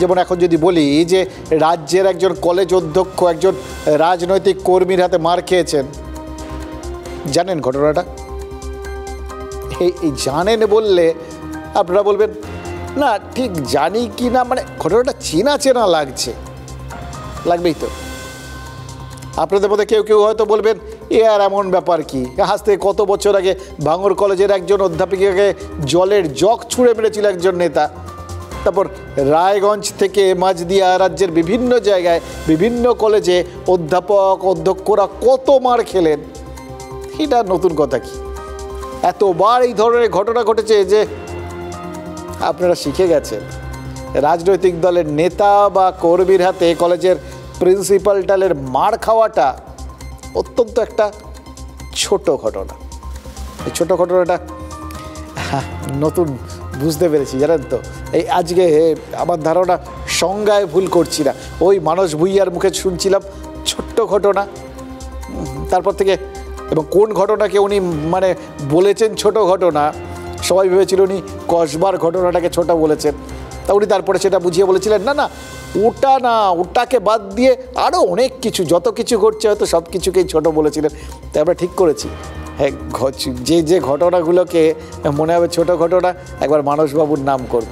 যেমন এখন যদি বলি যে রাজ্যের একজন কলেজ অধ্যক্ষ একজন রাজনৈতিক কর্মীর হাতে মার খেয়েছেন, জানেন ঘটনাটা? এই জানেন বললে আপনারা বলবেন না ঠিক জানি কি না, মানে ঘটনাটা চেনা চেনা লাগছে, লাগবেই তো। আপনাদের মধ্যে কেউ কেউ হয়তো বলবেন এ আর এমন ব্যাপার কি, আজ থেকে কত বছর আগে ভাঙড় কলেজের একজন অধ্যাপিকাকে জলের জগ ছুঁড়ে মেরেছিল একজন নেতা। তারপর রায়গঞ্জ থেকে মাঝদিয়া রাজ্যের বিভিন্ন জায়গায় বিভিন্ন কলেজে অধ্যাপক অধ্যক্ষরা কত মার খেলেন। এটা নতুন কথা কি? এতবার এই ধরনের ঘটনা ঘটেছে যে আপনারা শিখে গেছেন রাজনৈতিক দলের নেতা বা কর্মীর হাতে কলেজের প্রিন্সিপালটালের মার খাওয়াটা অত্যন্ত একটা ছোট ঘটনা। এই ছোট ঘটনাটা নতুন বুঝতে পেরেছি, জানেন তো। এই আজকে আমার ধারণা সংজ্ঞায় ভুল করছি না, ওই মানস ভূঁইয়ার মুখে শুনছিলাম ছোট্ট ঘটনা, তারপর থেকে এবং কোন ঘটনাকে উনি মানে বলেছেন ছোট ঘটনা, সবাই ভেবেছিল উনি কসবার ঘটনাটাকে ছোট বলেছেন। তা উনি তারপরে সেটা বুঝিয়ে বলেছিলেন না না ওটা না, ওটাকে বাদ দিয়ে আরও অনেক কিছু যত কিছু ঘটছে হয়তো সব কিছুকেই ছোট বলেছিলেন। তাই আমরা ঠিক করেছি হ্যাঁ যে যে ঘটনাগুলোকে মনে হবে ছোট ঘটনা একবার মানসবাবুর নাম করব।